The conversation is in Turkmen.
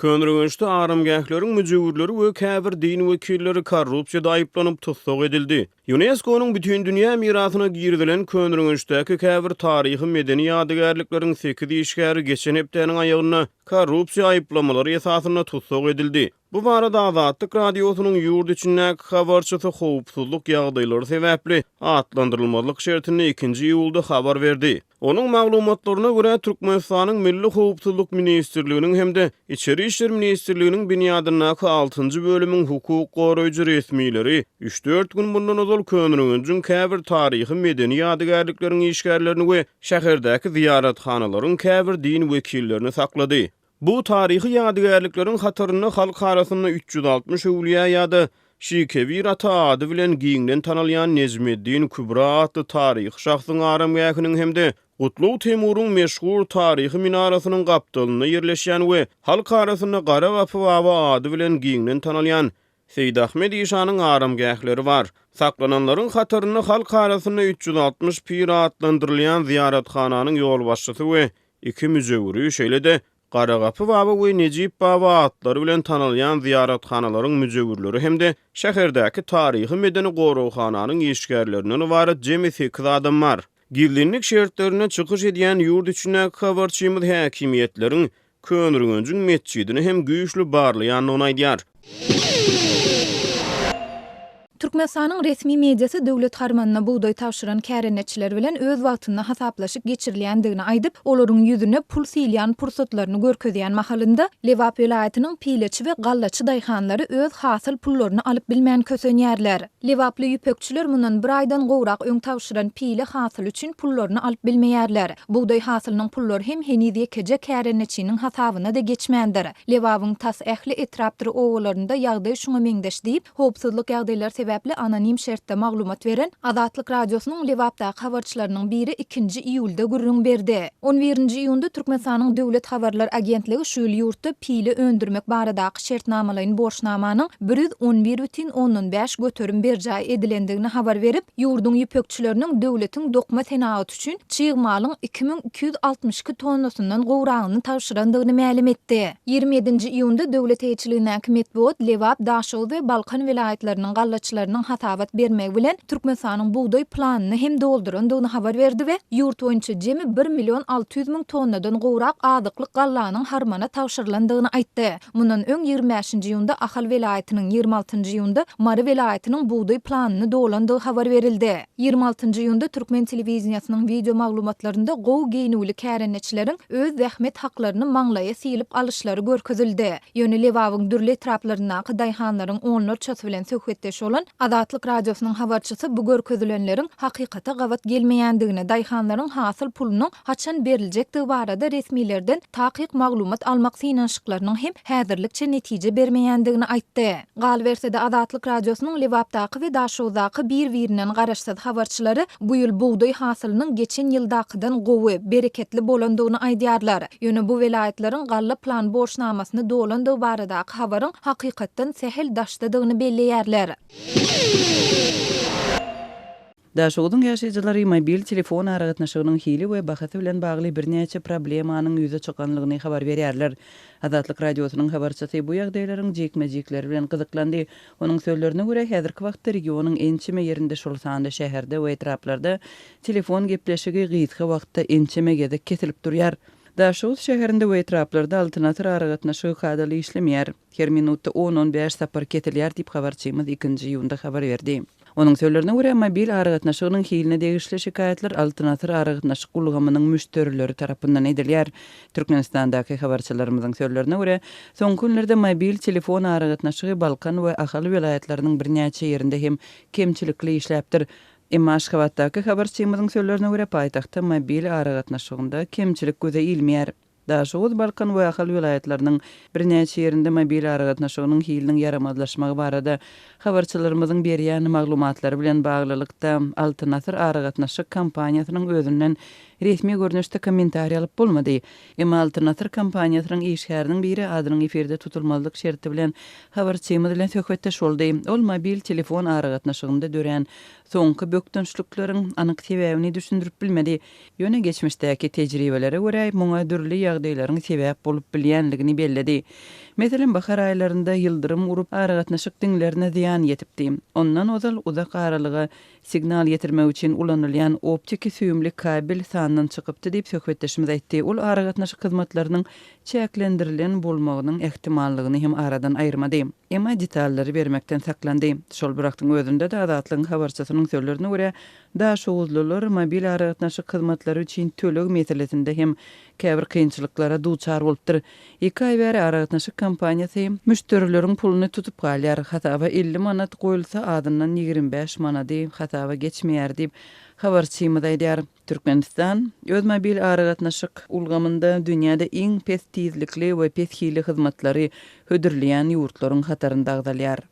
Könrüňüşde arymgähleriň müjewirleri we käbir din wekilleri korrupsiýada aýyplanyp tutsak edildi. UNESCO-nyň bütün dünýä mirasyna girdilen Könrüňüşdäki käbir taryhy medeni ýadygärlikleriň 8 işgäri geçen hepdeniň aýagyna korrupsiýa aýyplamalary esasyna tutsak edildi. Bu barada Azatlyk radiosynyň ýurt içindäki habarçysy howpsuzlyk ýagdaýlary sebäpli atlandyrylmalyk şertini 2-nji ýylda habar berdi. Onun maglumatlaryna görä Türkmenistanyň Milli Howpsuzlyk Ministrliginiň hemde İçeri işler Ministrliginiň binýadyndaky 6-njy bölümiň hukuk goraýjy resmileri 3-4 gün bundan ozal Könrüňüň käbir taryhy medeni ýadygärlikleriň işgärlerini we şäherdäki ziyaretkhanalaryň käbir din wekillerini saklady. Bu taryhy ýadygärlikleriň hataryny halk arasynda 360 öwliýa ýa-da Şikevir ata ady bilen giňden tanalýan Nezmiddin Kübra adly taryhy şahsyň aramgähiniň hemde Gutluw Temurun meşhur taryhy minarasynyň gapdalyna ýerleşýän we halk arasynda Gara Gapy baba ady bilen giňden tanalýan Seýid Ahmed Işanyň aramgähleri bar. Saklananlaryň hataryny halk arasynda 360 pir adlandyrylýan ziyarethananyň ýol başçysy we 2 müjewiri şeýle-de Gara Gapy baba we Necip baba adlary bilen tanalýan ziyaretkhanalaryň müjewirleri hemde şäherdäki taryhy medeni gorowhananyň işgärlerinden ibaret jemi 8 adam bar. Girlinlik şertlerine çıkış edýän ýurt içindäki habarçymyz häkimiýetleriň Könrüňüň mescidini hem güýçli barlaýanyny aýdýar. Türkmenistanyň resmi mediýasy döwlet harmanyna buğday tawşyran kärenetçiler bilen öz wagtynda hasaplaşyk geçirilýändigini aýdyp, olaryň ýüzüne pul silýän pursatlaryny görkezýän mahalynda Lewap vilayatynyň pileçi we gallaçy daýhanlary öz hasyl pullaryny alyp bilmän kösenýärler. Lewaply ýüpekçiler mundan bir aýdan gowrak öň tawşyran pile hasyl üçin pullaryny alyp bilmeýärler. Buğday hasylynyň pullary hem henidiýe keje kärenetçiniň hasabyna da geçmändir. Lewapyň tas ähli etrapdyry owalarynda ýagdaý şuňa meňdeş diýip, howpsuzlyk ýagdaýlary sebäpli anonim şertde maglumat beren Azatlyk radiosynyň Lewapdaky habarçylarynyň biri 2-nji iýulda gürrüň berdi. 11-nji iýunda Türkmenistanyň Döwlet Habarlar Agentligi şu ýurtda pile öndürmek baradaky şertnamalaryň borçnamanyň 111,5 göterim berjay edilendigini habar berip, ýurduň ýüpekçileriniň döwletiň dokma senaty üçin çyýgmalyň 2262 tonnasyndan gowragyny tawşyrandygyny ma'lum etdi. 27-nji iýunda döwlet heýetçiliginiň Metbuat Lewap, Daşow we Balkan vilayatlarynyň gallaçylarynyň hasabat bermek bilen Türkmenistanyň buğday planyny hem doldurandygyny habar berdi we ýurt boýunça jemi 1.600.000 tonnadan gowrak adyklyk gallanyň harmana tawşyrylandygyny aýtdy. Mundan öň 25-nji ýylda Ahal vilayatynyň 26-njy ýylda Mary vilayatynyň buğday planyny dolandygy habar berildi. 26-njy ýylda Türkmen telewizionynyň video maglumatlarynda gow geýnüwli kärenetçileriň öz zähmet haklaryny maňlaýa silip alışlary görkezildi. Ýöne Lewabyň dürli etraplaryndaky daýhanlaryň onlarçasy bilen söhbetdeş olan Azatlyk radiosynyň habarçysy bu görkezilenleriň hakykata gawat gelmeýändigine, daýhanlaryň hasyl pulunyň haçan beriljekdigi barada resmilerden takyk maglumat almak synanşyklarynyň hem häzirlikçe netije bermeýändigini aýtdy. Gal bersede Azatlyk radiosynyň Lewapdaky we Daşowdaky bir-birinden garaşsaz habarçylary bu ýyl buğday hasylynyň geçen ýyldakydan gowy, bereketli bolandygyny aýdýarlar. Ýöne bu vilayatlaryň galla plan borçnamasyny dolandygy baradaky habaryň hakykatdan sehel daşdadygyny belleýärler. Daşowdyň ýaşaýjylary mobil telefon aragatnaşygynyň hili we bahasy bilen bagly birnäçe problemanyň ýüze çykanlygyny habar berýärler. Azatlyk radiosynyň habarçysy bu ýagdaýlaryň jekmejekleri bilen gyzyklandy. Onuň sözlerine görä häzirki wagtda regionyň ençeme ýerinde şolsanda şäherde we etraplarda telefon gepleşigi gyzky wagtda ençeme gezek kesilip durýar. Daşow şäherinde we etraplarda alternatyw aragatnaşygy kadaly işlemýär. Her minutda 10-15 sapar ketilýär diýip habarçymyz 2-nji ýylda habar berdi. Onuň sözlerine görä mobil aragatnaşygynyň hiline degişli şikayetler alternatyw aragatnaşyk gulgamynyň müşterileri tarapyndan edilýär. Türkmenistandaky habarçylarymyzyň sözlerine görä, soňky günlerde mobil telefon aragatnaşygy Balkan we Ahal vilayatlarynyň birnäçe ýerinde hem kemçilikli işläpdir. Emma Aşgabatdaky habarçymyzyň sözlerine görä paýtagtda mobil aragatnaşygynda kemçilik göze ilmeýär. Daşow, Balkan we Ahal vilayatlarynyň birnäçe ýerinde mobil aragatnaşygynyň hiliniň yaramazlaşmagy barada habarçylarymyzyň berýän maglumatlary bilen baglylykda alternatyw aragatnaşyk kampaniýasynyň özünden resmi görnüşde kommentariýa alyp bolmady. Emma alternatyw kampaniýasynyň işgäriniň biri adynyň eferde tutulmalyk şerti bilen habarçymyz bilen söhbetdeş boldy. Ol mobil telefon aragatnaşygynda dören soňky bökdünçlükleriň anyk sebäbini düşündirip bilmedi. Ýöne geçmişdäki tejribelere görä muňa dürli ýagdaýlaryň sebäp bolup bilýänligini belledi. Meselen bahar aýlarynda ýyldyrym urup aragatnaşyk diňlerine ziýan ýetipdi. Ondan ozal uzak aralyga signal ýetirmek üçin ulanylýan optik süýümli kabel sanynyň çykypdy diýip söhbetleşimiz aýtdy. Ol aragatnaşyk hyzmatlarynyň çäklendirilen bolmagynyň ehtimallygyny hem aradan aýyrmady. Emma detallary bermekden saklandy. Şol birakdyň özünde de Azatlygyň habarçysynyň sözlerine görä, daşowuzlylar mobil aragatnaşyk hyzmatlary üçin töleg meselesinde hem käbir kynçylyklara duçar bolupdyr. 2 aý bäri aragatnaşyk kompaniýasy müşterileriň puluny tutup galýar. Hataba 50 manat goýulsa adyndan 25 manady hataba geçmeýär diýip habarçymyz aýdýar. Türkmenistan öz mobil aragatnaşyk ulgamynda dünýäde iň pes tizlikli we pes hili hyzmatlary hödürleýän ýurtlaryň hatarynda agdalýar.